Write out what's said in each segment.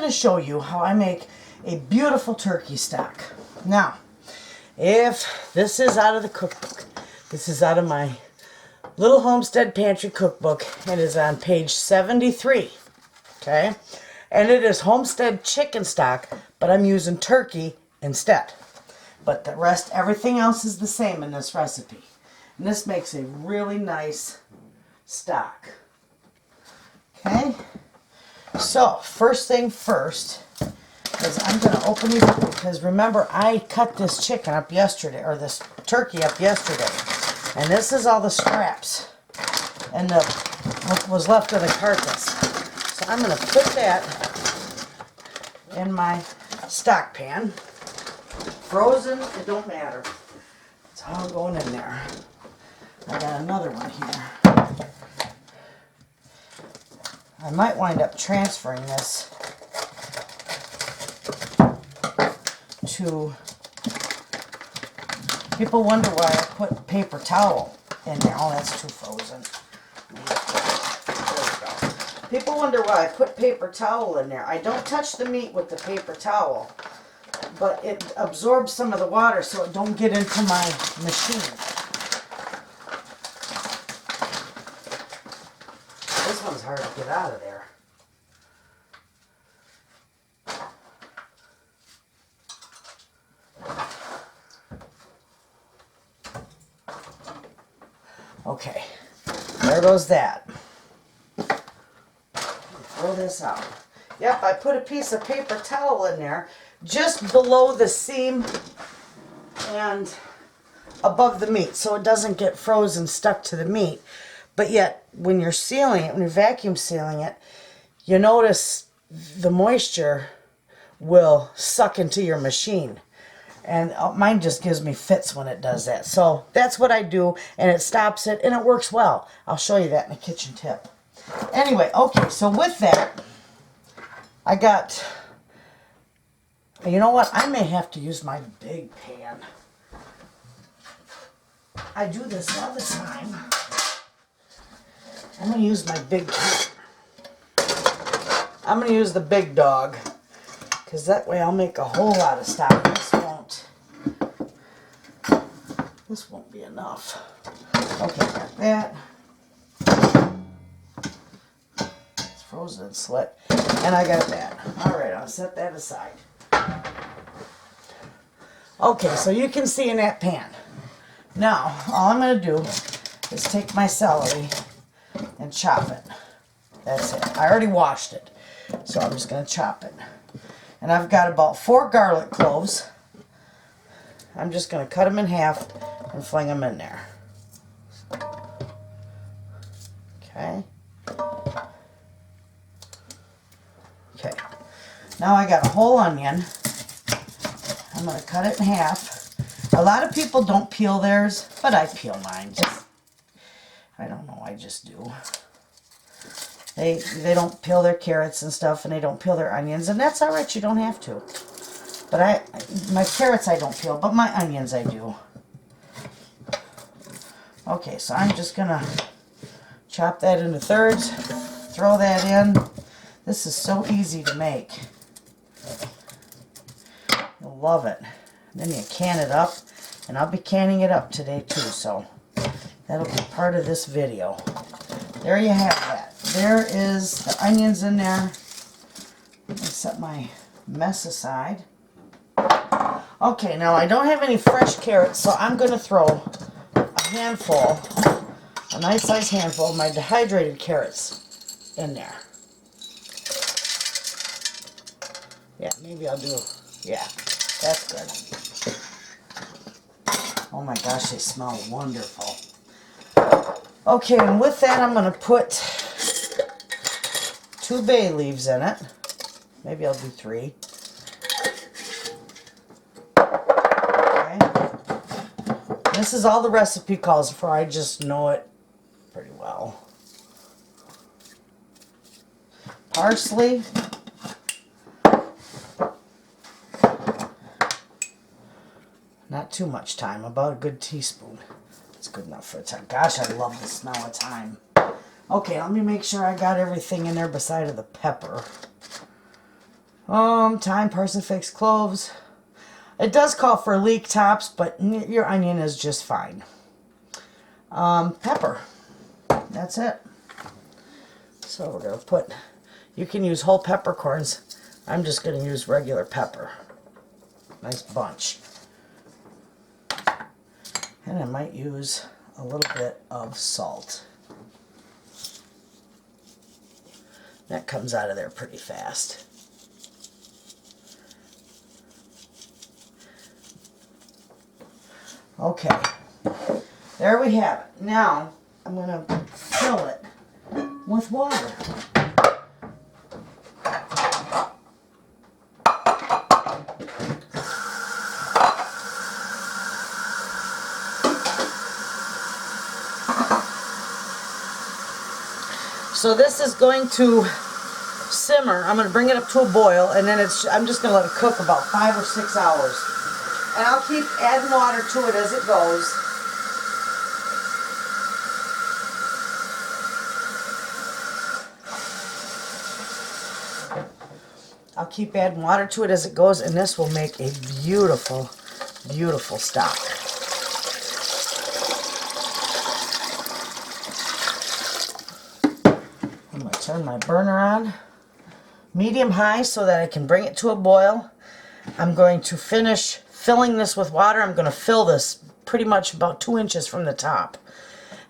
to show you how I make a beautiful turkey stock. Now, if this is out of the cookbook, this is out of my little Homestead Pantry cookbook. It is on page 73, okay? And it is Homestead chicken stock, but I'm using turkey instead. But the rest, everything else is the same in this recipe. And this makes a really nice stock. Okay? So, first thing first is I'm going to open these up because remember I cut this chicken up yesterday, or this turkey up yesterday. And this is all the scraps and what was left of the carcass. So I'm going to put that in my stock pan. Frozen, it don't matter. It's all going in there. I got another one here. I might wind up transferring this to... People wonder why I put paper towel in there. Oh, that's too frozen. There we go. People wonder why I put paper towel in there. I don't touch the meat with the paper towel, but it absorbs some of the water so it don't get into my machine. This one's hard to get out of there. Okay, there goes that. Throw this out. Yep, I put a piece of paper towel in there just below the seam and above the meat so it doesn't get frozen stuck to the meat. But yet, when you're sealing it, when you're vacuum sealing it, you notice the moisture will suck into your machine. And mine just gives me fits when it does that. So that's what I do, and it stops it, and it works well. I'll show you that in a kitchen tip. Anyway, okay, so with that, I got, you know what? I may have to use my big pan. I do this all the time. I'm going to use my big pan. I'm going to use the big dog, because that way I'll make a whole lot of stock. This won't be enough. Okay, got that. It's frozen and slit. And I got that. Alright, I'll set that aside. Okay, so you can see in that pan. Now, all I'm going to do is take my celery and chop it. That's it. I already washed it. So I'm just going to chop it. And I've got about 4 garlic cloves. I'm just going to cut them in half and fling them in there. Okay. Okay. Now I got a whole onion. I'm going to cut it in half. A lot of people don't peel theirs, but I peel mine. I don't know, I just do. They don't peel their carrots and stuff, and they don't peel their onions, and that's all right, you don't have to. But my carrots I don't peel, but my onions I do. Okay, so I'm just going to chop that into thirds, throw that in. This is so easy to make. You'll love it. And then you can it up, and I'll be canning it up today too, so that'll be part of this video. There you have that. There is the onions in there. Let me set my mess aside. Okay, now I don't have any fresh carrots, so I'm going to throw a handful, a nice sized handful of my dehydrated carrots in there. Yeah, maybe I'll do, yeah, that's good. Oh my gosh, they smell wonderful. Okay, and with that I'm going to put 2 bay leaves in it. Maybe I'll do 3. This is all the recipe calls for. I just know it pretty well. Parsley. Not too much thyme, about a good teaspoon. It's good enough for a time. Gosh, I love the smell of thyme. Okay, let me make sure I got everything in there beside of the pepper. Thyme, parsnip, fix, cloves. It does call for leek tops, but your onion is just fine. Pepper. That's it. So we're going to put, you can use whole peppercorns. I'm just going to use regular pepper. Nice bunch. And I might use a little bit of salt. That comes out of there pretty fast. Okay, there we have it. Now I'm going to fill it with water. So this is going to simmer. I'm going to bring it up to a boil, and then I'm just going to let it cook about 5 or 6 hours. And I'll keep adding water to it as it goes. I'll keep adding water to it as it goes, and this will make a beautiful, beautiful stock. I'm going to turn my burner on medium high so that I can bring it to a boil. I'm going to finish filling this with water. I'm going to fill this pretty much about 2 inches from the top.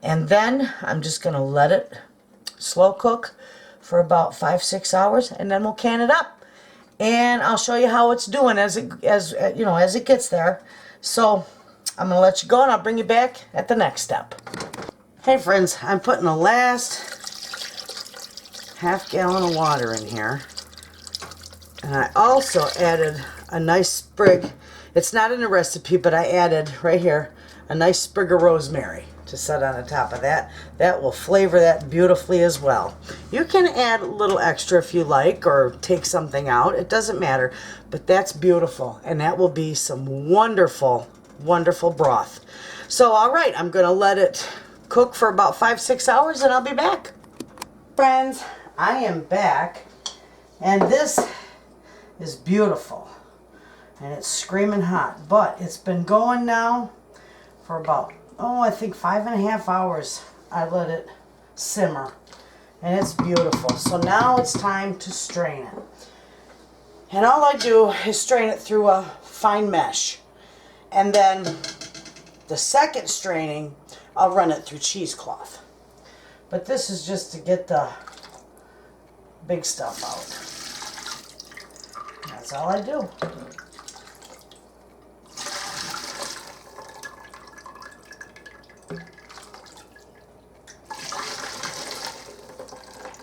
And then I'm just going to let it slow cook for about 5-6 hours, and then we'll can it up. And I'll show you how it's doing as it gets there. So I'm going to let you go, and I'll bring you back at the next step. Hey friends, I'm putting the last ½ gallon of water in here. And I also added a nice sprig. It's not in the recipe, but I added right here a nice sprig of rosemary to set on the top of that. That will flavor that beautifully as well. You can add a little extra if you like, or take something out. It doesn't matter, but that's beautiful, and that will be some wonderful, wonderful broth. So, all right, I'm going to let it cook for about 5-6 hours, and I'll be back. Friends, I am back, and this is beautiful. And it's screaming hot, but it's been going now for about, I think 5.5 hours. I let it simmer, and it's beautiful. So now it's time to strain it. And all I do is strain it through a fine mesh. And then the second straining, I'll run it through cheesecloth. But this is just to get the big stuff out. That's all I do.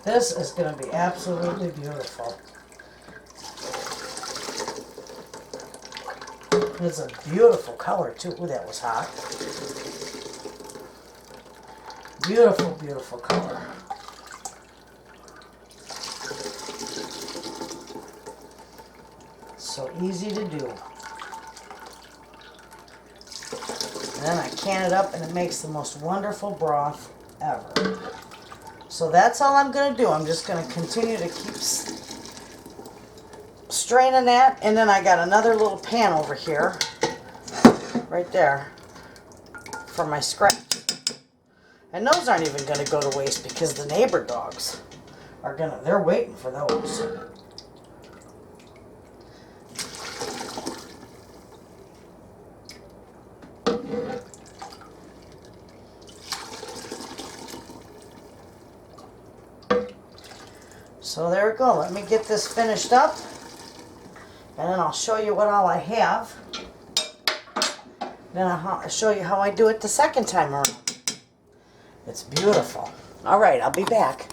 This is going to be absolutely beautiful. It's a beautiful color too. Ooh, that was hot. Beautiful, beautiful color. So easy to do. And then I can it up, and it makes the most wonderful broth ever. So that's all I'm going to do. I'm just going to continue to keep straining that. And then I got another little pan over here, right there, for my scraps. And those aren't even going to go to waste because the neighbor dogs are they're waiting for those. So there we go. Let me get this finished up, and then I'll show you what all I have. Then I'll show you how I do it the second time around. It's beautiful. All right, I'll be back.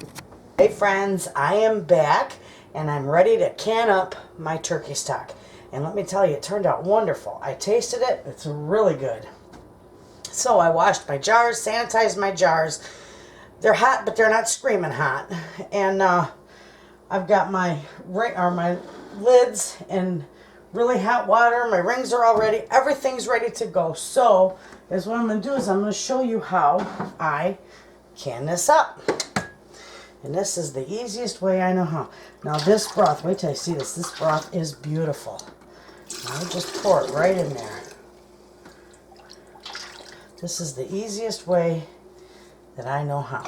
Hey friends, I am back, and I'm ready to can up my turkey stock. And let me tell you, it turned out wonderful. I tasted it. It's really good. So I washed my jars, sanitized my jars. They're hot, but they're not screaming hot. And I've got my lids in really hot water. My rings are all ready. Everything's ready to go. So what I'm going to do is I'm going to show you how I can this up. And this is the easiest way I know how. Now this broth, wait till I see this. This broth is beautiful. I'll just pour it right in there. This is the easiest way that I know how.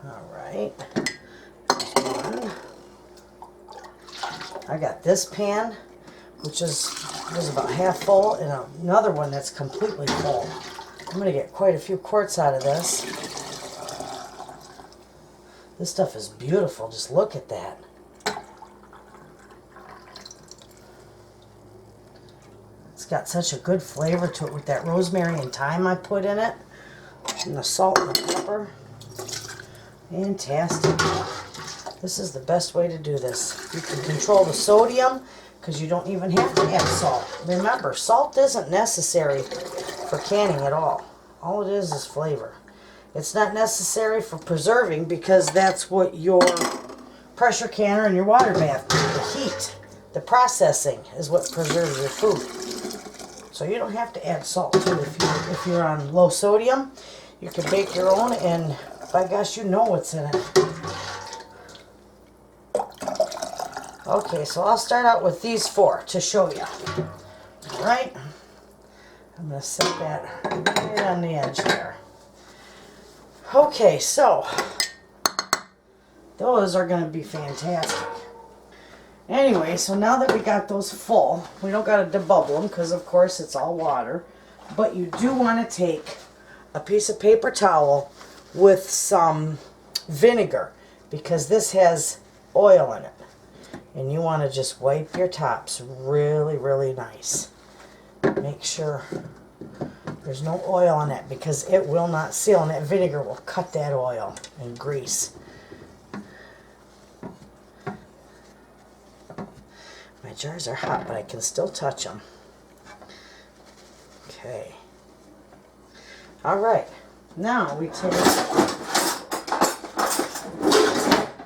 All right. There's one. I got this pan, which was about half full, and another one that's completely full. I'm going to get quite a few quarts out of this. This stuff is beautiful. Just look at that. It's got such a good flavor to it with that rosemary and thyme I put in it. And the salt and the pepper. Fantastic. This is the best way to do this. You can control the sodium because you don't even have to add salt. Remember, salt isn't necessary for canning at all. All it is flavor. It's not necessary for preserving because that's what your pressure canner and your water bath do. The heat, the processing is what preserves your food. So you don't have to add salt too if you're on low sodium. You can make your own, and by gosh, you know what's in it. Okay, so I'll start out with these 4 to show you. All right, I'm going to set that right on the edge there. Okay, so those are going to be fantastic. Anyway, so now that we got those full, we don't got to debubble them because, of course, it's all water. But you do want to take a piece of paper towel with some vinegar because this has oil in it. And you want to just wipe your tops really, really nice. Make sure there's no oil on it because it will not seal, and that vinegar will cut that oil and grease. My jars are hot, but I can still touch them. Okay. All right. Now we take...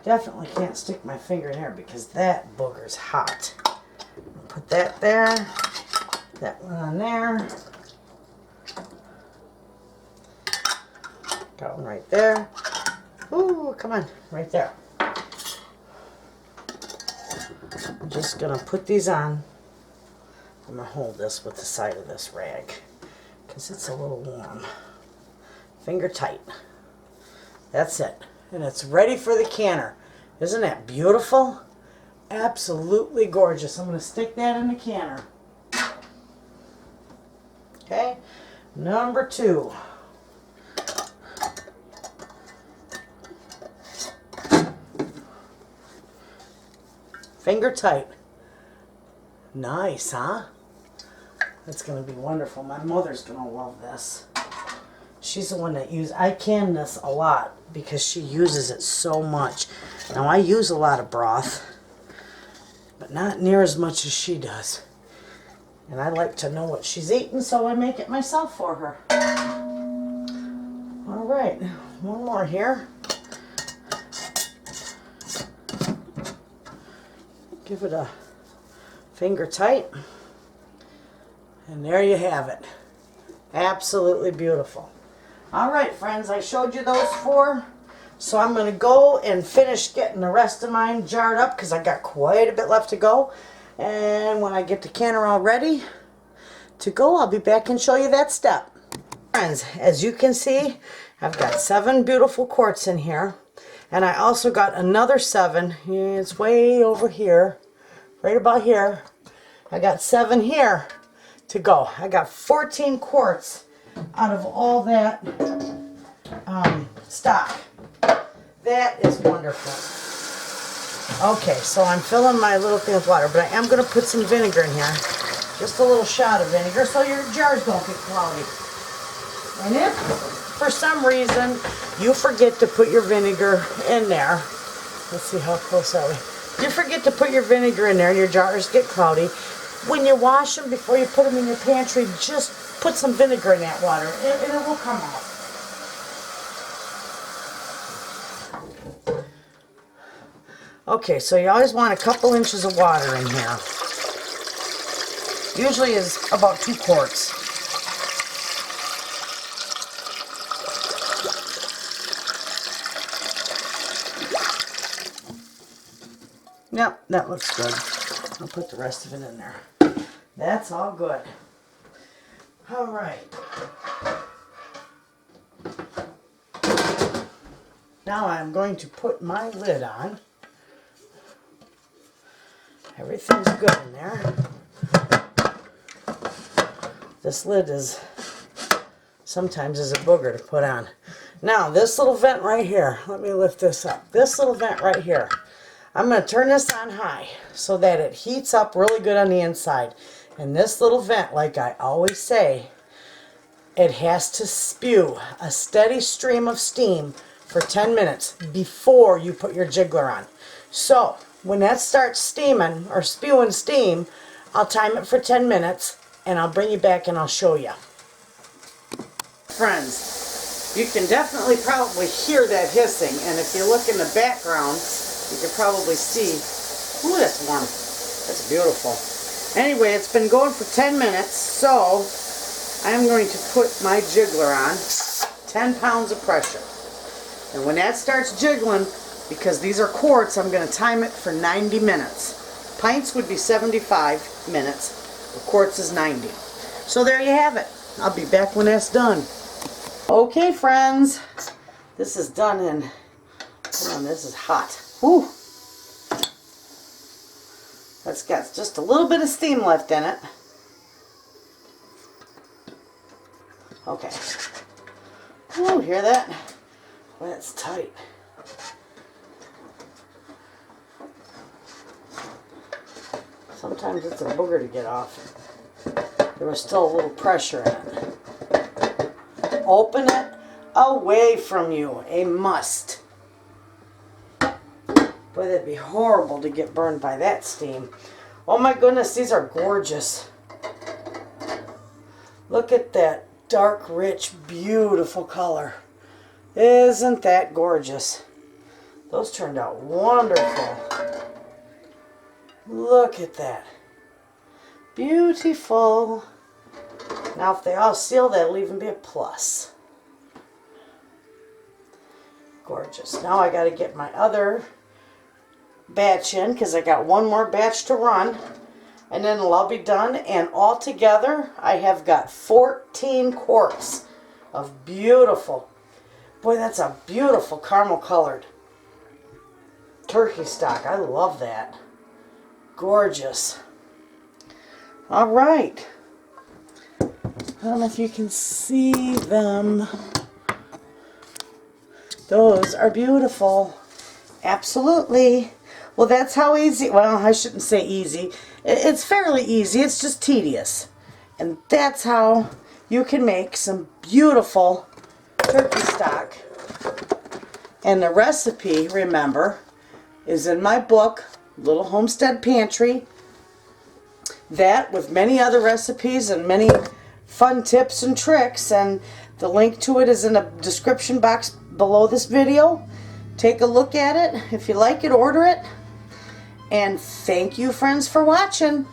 Definitely can't stick my finger in there because that booger's hot. Put that there. That one on there. Got one right there. Ooh, come on, right there. I'm just gonna put these on. I'm gonna hold this with the side of this rag because it's a little warm. Finger tight. That's it. And it's ready for the canner. Isn't that beautiful? Absolutely gorgeous. I'm gonna stick that in the canner. Okay, number 2. Finger tight. Nice, huh? That's going to be wonderful. My mother's going to love this. She's the one that I can this a lot because she uses it so much. Now, I use a lot of broth, but not near as much as she does. And I like to know what she's eating, so I make it myself for her. All right, one more here. Give it a finger tight. And there you have it. Absolutely beautiful. All right, friends, I showed you those 4. So I'm going to go and finish getting the rest of mine jarred up because I got quite a bit left to go. And when I get the canner all ready to go, I'll be back and show you that step. Friends, as you can see, I've got 7 beautiful quarts in here. And I also got another 7. It's way over here, right about here. I got 7 here to go. I got 14 quarts out of all that stock. That is wonderful. Okay, so I'm filling my little thing with water, but I am going to put some vinegar in here. Just a little shot of vinegar so your jars don't get cloudy. And if for some reason you forget to put your vinegar in there, let's see how close are we. If you forget to put your vinegar in there and your jars get cloudy, when you wash them before you put them in your pantry, just put some vinegar in that water and it will come out. Okay, so you always want a couple inches of water in here. Usually is about 2 quarts. Yep, that looks good. I'll put the rest of it in there. That's all good. All right. Now I'm going to put my lid on. Everything's good in there. This lid is sometimes is a booger to put on. Now this little vent right here, let me lift this up. This little vent right here, I'm going to turn this on high so that it heats up really good on the inside. And this little vent, like I always say, it has to spew a steady stream of steam for 10 minutes before you put your jiggler on. So when that starts steaming or spewing steam, I'll time it for 10 minutes and I'll bring you back and I'll show you. Friends, you can definitely probably hear that hissing, and if you look in the background, you can probably see, ooh, that's warm. That's beautiful. Anyway, it's been going for 10 minutes, so I'm going to put my jiggler on, 10 pounds of pressure. And when that starts jiggling, because these are quarts, I'm going to time it for 90 minutes. Pints would be 75 minutes. Quarts is 90. So there you have it. I'll be back when that's done. Okay, friends. This is done in, come on, this is hot. Whew. That's got just a little bit of steam left in it. Okay. Oh, hear that? Boy, that's tight. Sometimes it's a booger to get off. There was still a little pressure in it. Open it away from you. A must. Boy, that'd be horrible to get burned by that steam. Oh my goodness, these are gorgeous. Look at that dark, rich, beautiful color. Isn't that gorgeous? Those turned out wonderful. Look at that. Beautiful. Now if they all seal, that'll even be a plus. Gorgeous. Now I got to get my other batch in because I got one more batch to run. And then it'll all be done. And all together, I have got 14 quarts of beautiful, boy, that's a beautiful caramel colored turkey stock. I love that. Gorgeous. All right. I don't know if you can see them. Those are beautiful. Absolutely. Well, that's how easy, well, I shouldn't say easy. It's fairly easy. It's just tedious. And that's how you can make some beautiful turkey stock. And the recipe, remember, is in my book, Little Homestead Pantry. That with many other recipes and many fun tips and tricks, and the link to it is in the description box below this video. Take a look at it. If you like it, order it. And thank you, friends, for watching.